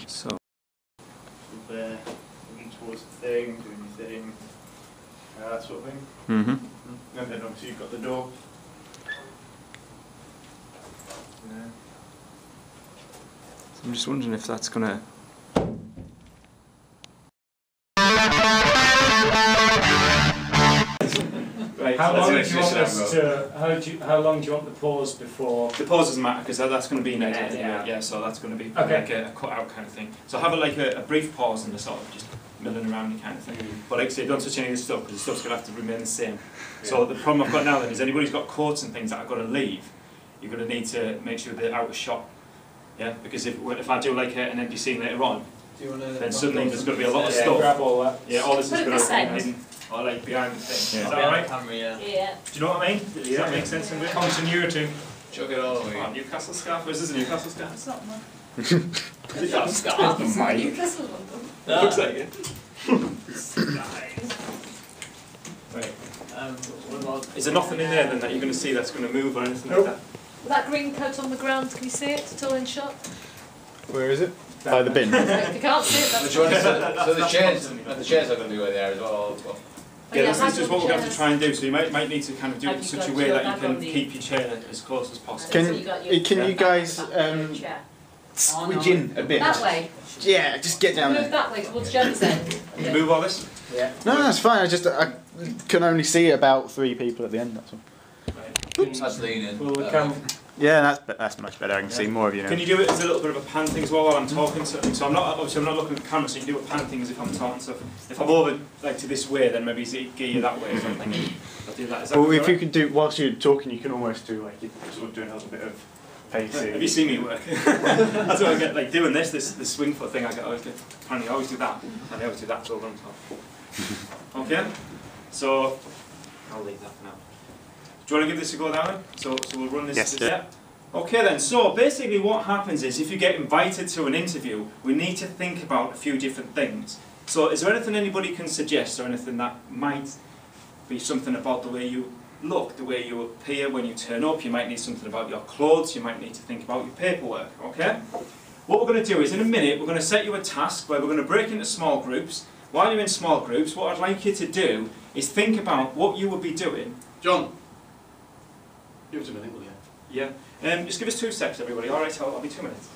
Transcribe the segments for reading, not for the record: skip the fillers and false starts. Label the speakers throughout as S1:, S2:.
S1: So there, looking towards the thing, doing your thing, that sort of thing.
S2: Mm-hmm.
S1: And then obviously you've got the door. Yeah.
S2: So I'm just wondering if that's gonna.
S1: Right,
S3: How
S1: so
S3: long
S1: that's
S3: do you want us to? How long do you want the pause before?
S1: the pause doesn't matter because that's going to be an edit,
S3: Yeah.
S1: yeah. So that's going to be
S3: Okay.
S1: like a cut out kind of thing. So have a brief pause and a sort of just milling around the kind of thing. But like I say, don't touch any of the stuff because the stuff's going to have to remain the same. So the problem I've got now then is anybody who's got quotes and things that I've got to leave, you're going to need to make sure they're out of shot. Yeah, because if I do like an empty scene later on, then suddenly there's going to be a lot of stuff.
S3: Grab all that.
S1: Yeah, all this is going to
S4: Put it
S1: be hidden or like behind the thing.
S2: Yeah.
S1: Is that alright?
S5: Camera, yeah.
S4: Yeah.
S1: Do you know what I mean? Does that make sense? In
S3: Continuity.
S5: Chuck it all the way.
S1: Oh, Newcastle scarf. This is a Newcastle scarf.
S4: It's not mine.
S1: Is it not a scarf?
S4: It's not Newcastle London.
S1: It looks like it.
S5: Right. What about?
S1: Is there nothing in there then that you're going to see that's going to move or anything
S3: Nope.
S1: like that?
S4: That green coat on the ground, can you see it at all in shot?
S2: Where is it? By the bin.
S4: If you can't see it, that's
S5: Which one is it? So the chairs are going to be there as well.
S1: Yeah, this
S4: hang
S1: is just
S4: on,
S1: what we're going to have
S4: chairs.
S1: to try and do. So you might need to kind of do it in
S4: Have you
S1: such a
S4: got
S1: way
S4: your
S1: that you
S4: bag
S1: can
S4: on the-
S1: keep your chair as close as possible.
S2: Can
S4: So you got your-
S2: can you guys
S4: chair.
S2: squidge in a bit?
S4: That way.
S2: Yeah, just get down
S4: Move
S2: there.
S4: that way towards Jen's end.
S1: Can you move all this?
S3: Yeah.
S2: No, that's fine. I can only see about 3 people at the end. That's all.
S5: That's leaning.
S3: Will the cam?
S2: Yeah, that's much better. I can see more of you now.
S1: Can you do it as a little bit of a pan thing as well while I'm talking? So I'm not looking at the camera, so you can do a pan thing as if I'm talking. So if I'm over like to this way, then maybe gear you that way or something. I'll do that. Is that
S2: Well, if
S1: alright?
S2: you could do whilst you're talking, you can almost do like you're sort of doing a little bit of facing.
S1: Have you seen me work? That's what I get, like doing this swing foot thing. Apparently I always do that, and I always do that over on top. Okay, so I'll leave that for now. Do you want to give this a go, Darren? So we'll run this.
S2: Yes,
S1: this
S2: yeah.
S1: yeah. Okay then. So basically, what happens is if you get invited to an interview, we need to think about a few different things. So is there anything anybody can suggest, or anything that might be something about the way you look, the way you appear when you turn up? You might need something about your clothes. You might need to think about your paperwork. Okay. What we're going to do is in a minute we're going to set you a task where we're going to break into small groups. While you're in small groups, what I'd like you to do is think about what you would be doing.
S5: John. Give us a minute, will you?
S1: Yeah. Just give us 2 seconds, everybody. All right, I'll be 2 minutes.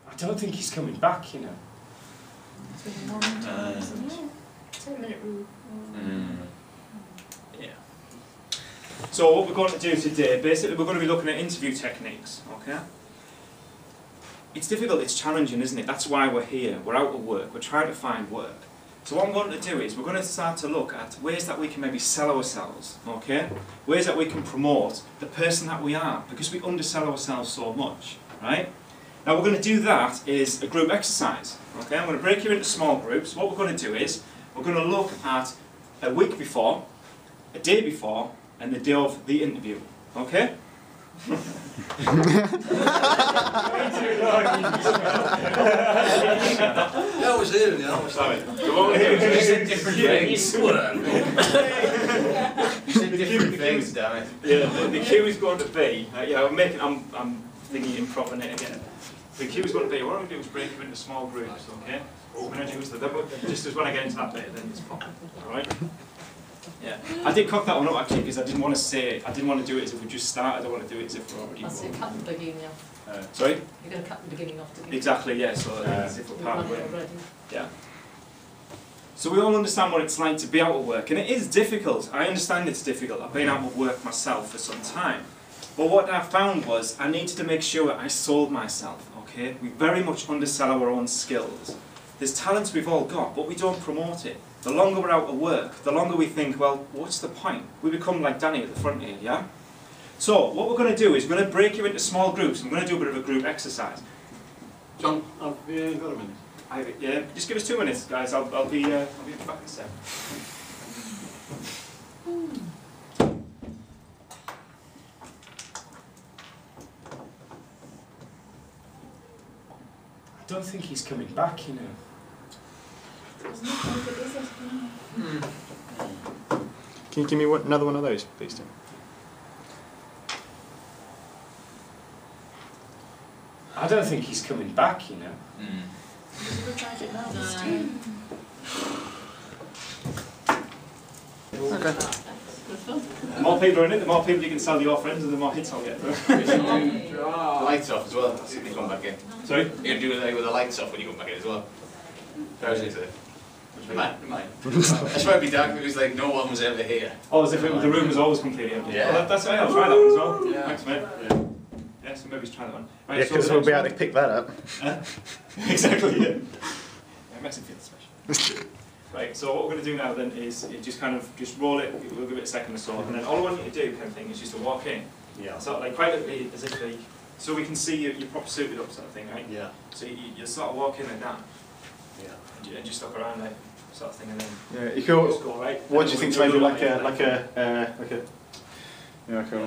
S3: I don't think he's coming back, you know.
S4: 10-minute rule.
S5: Yeah.
S1: So what we're going to do today, basically we're going to be looking at interview techniques, okay? It's difficult, it's challenging, isn't it? That's why we're here. We're out of work, we're trying to find work. So what I'm going to do is we're going to start to look at ways that we can maybe sell ourselves, okay? Ways that we can promote the person that we are, because we undersell ourselves so much, right? Now we're going to do that is a group exercise, okay? I'm going to break you into small groups. What we're going to do is we're going to look at a week before, a day before, and the day of the interview, okay?
S5: That was here now.
S1: Sorry. The one here
S5: You said different things.
S1: You
S5: You said different things, damn it.
S1: Yeah, the cue is going to be, yeah, I'm thinking improv in it again. The cue is going to be, what I'm going to do is break them into small groups, okay? We're going to use just as when I get into that bit, then it's fine, alright? Yeah. I did cock that one up actually because I didn't want to say it, I didn't want to do it as if we just started, I want to do it as if we're already
S4: That's it, cut the beginning off.
S1: Sorry?
S4: You're going to cut the beginning off to
S1: Exactly, yeah, so as if we're
S4: We've
S1: part
S4: done
S1: of
S4: it
S1: it.
S4: already.
S1: Yeah. So we all understand what it's like to be out of work, and it is difficult. I understand it's difficult. I've been out of work myself for some time. But what I found was I needed to make sure I sold myself, okay? We very much undersell our own skills. There's talents we've all got, but we don't promote it. The longer we're out of work, the longer we think, well, what's the point? We become like Danny at the front here, yeah? So what we're going to do is we're going to break you into small groups. I'm going to do a bit of a group exercise.
S6: John, have you got a minute?
S1: Yeah, just give us 2 minutes, guys. I'll be back in a sec.
S3: I don't think he's coming back, you know.
S2: Can you give me another one of those, please, Tim?
S3: I don't think he's coming back, you know.
S2: Okay.
S1: The more people are in it, the more people you can sell to your friends, and the more hits I'll get.
S5: The lights off as well, when you come back in.
S1: Sorry?
S5: You can do it with the lights off when you come back in as well. Thursday today. Mine. That's why it'd be dark because like no one was ever here.
S1: Oh, as if the room was always completely empty.
S5: Yeah.
S1: Well, that's right, I'll try that one as well.
S5: Yeah.
S1: Thanks, mate.
S6: Yeah.
S1: Yeah, so maybe try that one.
S2: Yeah,
S1: Right, so
S2: because
S1: the
S2: we'll be
S1: next
S2: able to pick that up.
S1: one- Exactly, yeah. It makes it feel special. Right, so what we're going to do now then is just kind of just roll it, we'll give it a second or so, and then all I want you to do kind of thing is just to walk in.
S6: Yeah.
S1: Sort of like quite literally as if like, so we can see you're proper suited up sort of thing, right?
S6: Yeah.
S1: So you sort of walk in like that,
S6: Yeah.
S1: and just look around like sort of thing, and then
S2: Yeah, you could.
S1: just go right.
S2: What do you think? Maybe like a,
S1: Yeah,
S2: cool.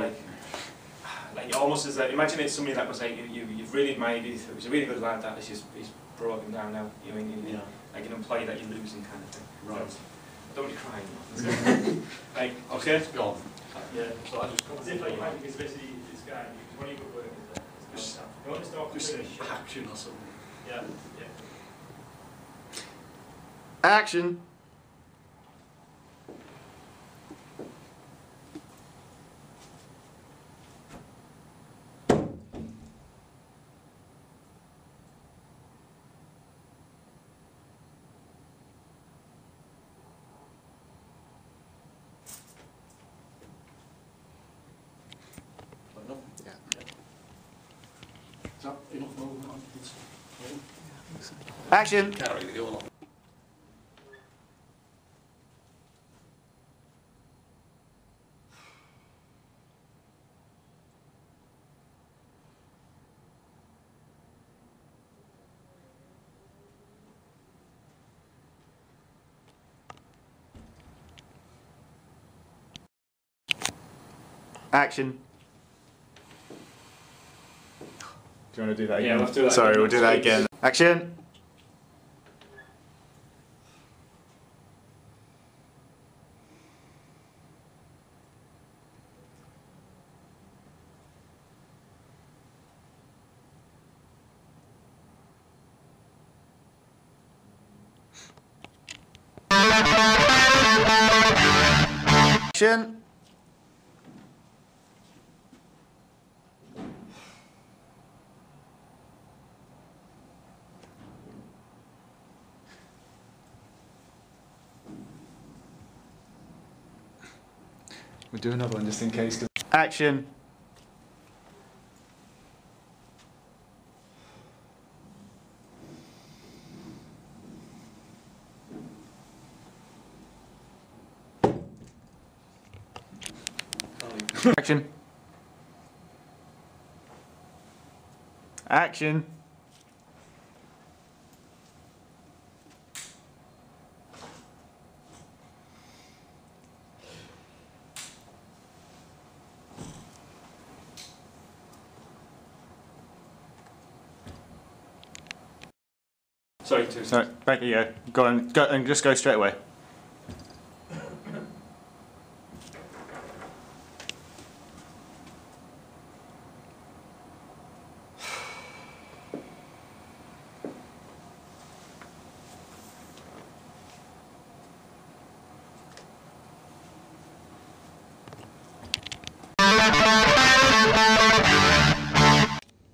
S1: like almost as imagine it's somebody that was like you've really admired, he's a really good lad that he's broken down now. You know,
S6: Yeah.
S1: like an employee that you're losing kind of thing.
S6: Right.
S1: Don't be crying. Like, okay?
S6: It's gone.
S1: Yeah.
S6: So I just come
S1: As if like imagine because basically this guy, one of you good work is
S6: Just-
S1: you want to start
S6: just say
S1: completely shut.
S6: action or something.
S1: Yeah, yeah.
S2: Action.
S6: Enough?
S2: Yeah.
S6: Is that enough movement on this?
S2: Action.
S6: Can't really go on.
S2: Action. Do you want to do that again?
S1: Yeah, we'll have to do that
S2: Sorry,
S1: again.
S2: we'll do that again. Action. Action. We'll do another one just in case. Action. Action. Action.
S1: Sorry, two.
S2: Sorry, back you go. Go and just go straight away.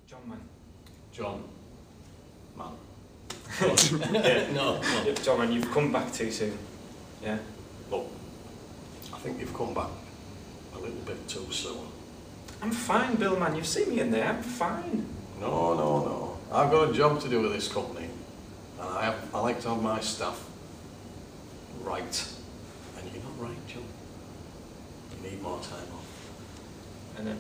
S1: John, man.
S6: John. Man.
S1: Yeah.
S6: No.
S1: Yeah, John, man, you've come back too soon. Yeah.
S6: Look, I think you've come back a little bit too soon.
S1: I'm fine, Bill, man. You've seen me in there. I'm fine.
S6: No. I've got a job to do with this company, and I like to have my stuff right. And you're not right, John. You need more time off.
S1: and then,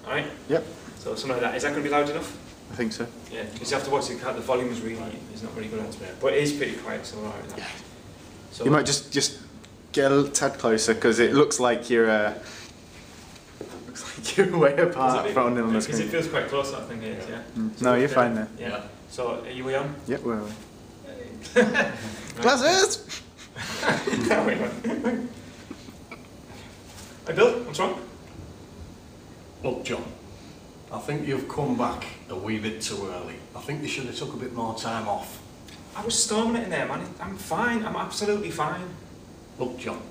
S1: alright?
S2: Yep.
S1: So something like that. Is that going to be loud enough?
S2: I think so.
S1: Yeah, because you have to watch the volume is not very good, but it is pretty quiet, so alright with that. So
S2: You might just get a little tad closer because it looks like you're way apart from on the
S1: because
S2: screen.
S1: it feels quite close, I think it is, yeah. So
S2: No, you're fine there.
S1: Yeah. So are you on?
S2: Yep, we're on. Glasses!
S1: No, wait. Hey Bill, what's wrong?
S6: Look, John, I think you've come back a wee bit too early. I think you should have took a bit more time off.
S1: I was storming it in there, man. I'm fine. I'm absolutely fine.
S6: Look, John,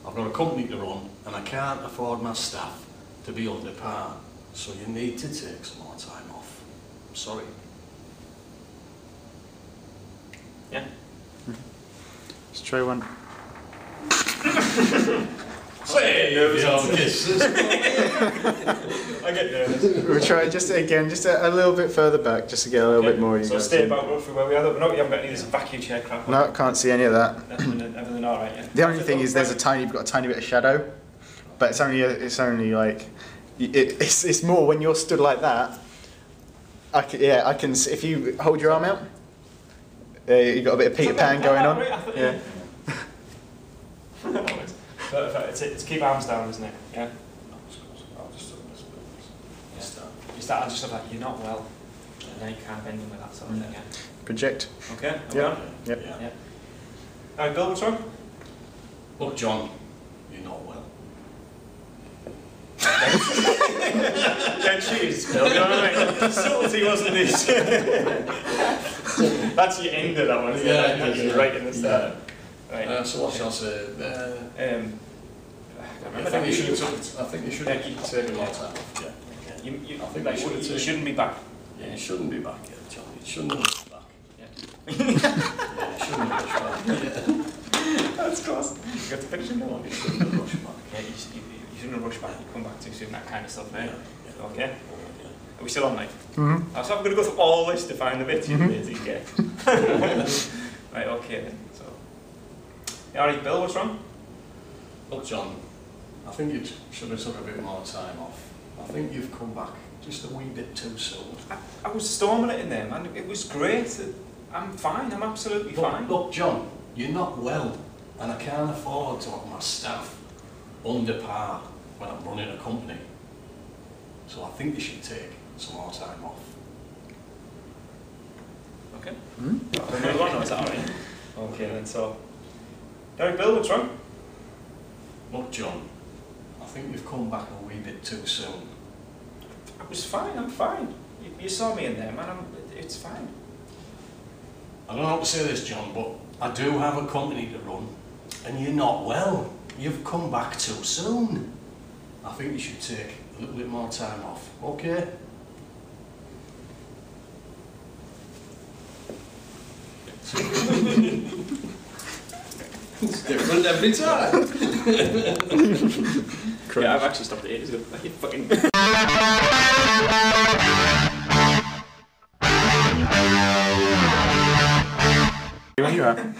S6: I've got a company to run and I can't afford my staff to be under par, so you need to take some more time off. I'm sorry.
S1: Yeah.
S2: Let's try one.
S6: Save your kisses.
S1: I get nervous.
S2: We'll try just again, just a little bit further back, just to get a little bit more.
S1: So stay about roughly where we are. But no, you haven't got any of this vacuum chair crap.
S2: No, can't see any of that.
S1: Everything all right, yeah.
S2: The only thing is you've got a tiny bit of shadow, but it's only like, it's more when you're stood like that. I can, if you hold your arm out, you got a bit of Peter Pan going on. Yeah.
S1: It's keep arms down, isn't it? Yeah.
S6: I'll just do this.
S1: You start and just sort of like, you're not well, and then you can't bend them with that sort of thing, yeah.
S2: Project.
S1: Okay, are we
S2: Yep.
S1: on?
S2: Yep.
S1: Yeah. Alright, Bill, what's wrong?
S6: Look, John, you're not well.
S1: Yeah, cheers, Bill, you know what I mean? Subtlety, wasn't it? That's your end of that one, isn't it?
S6: Yeah,
S1: That's
S6: it is,
S1: right in the start. Right.
S6: So what shall I say? I think you should have taken more time off. Yeah.
S1: You
S6: I think I should have
S1: you
S6: taken.
S1: shouldn't be back.
S6: Yeah, you shouldn't be back yet, John. You shouldn't have rushed back.
S1: Yeah.
S6: Yeah, you shouldn't have rushed back. Yeah.
S1: That's close. You got to finish it now.
S6: You shouldn't have rushed back.
S1: Yeah, you shouldn't have rushed back. You come back too soon, that kind of stuff, right?
S6: Yeah.
S1: Okay.
S6: Yeah.
S1: Are we still on, mate?
S2: Mm-hmm.
S1: So I'm going to go through all this to find the bits you get. Right, okay then. So, yeah, alright, Bill, what's wrong?
S6: Look, John, I think you should have took a bit more time off. I think you've come back just a wee bit too soon.
S1: I was storming it in there, man. It was great. I'm fine. I'm absolutely fine.
S6: Look, John, you're not well, and I can't afford to have my staff under par when I'm running a company. So I think you should take some more time off.
S1: Okay. Another one, or is that alright? Okay then, so. Alright, Bill, what's wrong?
S6: Look, John, I think you've come back a wee bit too soon.
S1: I was fine, I'm fine. You saw me in there, man. It's fine.
S6: I don't know how to say this, John, but I do have a company to run, and you're not well. You've come back too soon. I think you should take a little bit more time off, okay?
S5: It's different every time.
S1: Yeah, I've actually stopped it ages ago. You fucking.
S2: When you are.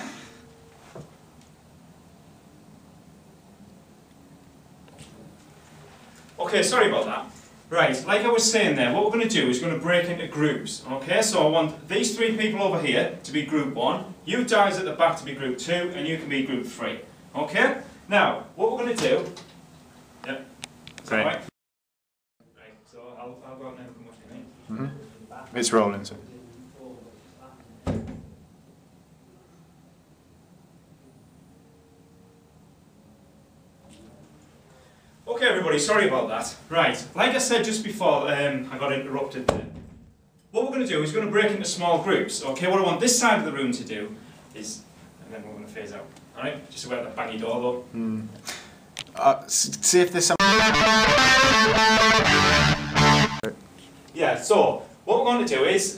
S1: Okay, sorry about that. Right, like I was saying there, what we're going to do is we're going to break into groups. Okay, so I want these three people over here to be group 1, you guys at the back to be group 2, and you can be group 3. Okay? Now, what we're going to do... Yep. Is that
S2: Great.
S1: right? Right, so I'll go out now and watch you, mate.
S2: It's rolling, so.
S1: Okay everybody, sorry about that. Right, like I said just before, I got interrupted there. What we're going to do is we're going to break into small groups. Okay, what I want this side of the room to do is, and then we're going to phase out. Alright, just about that bangy door though.
S2: See if there's some.
S1: Yeah, so what we're going to do is,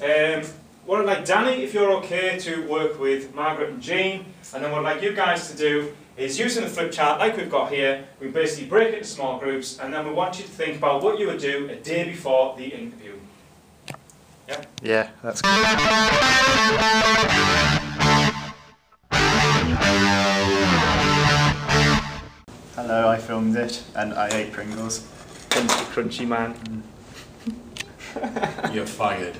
S1: what I'd like Danny, if you're okay, to work with Margaret and Jean, and then what I'd like you guys to do is using the flip chart like we've got here, we basically break it into small groups, and then we want you to think about what you would do a day before the interview. Yeah?
S2: Yeah, that's. Hello, I filmed it and I ate Pringles.
S1: Hence the crunchy man.
S6: You're fired.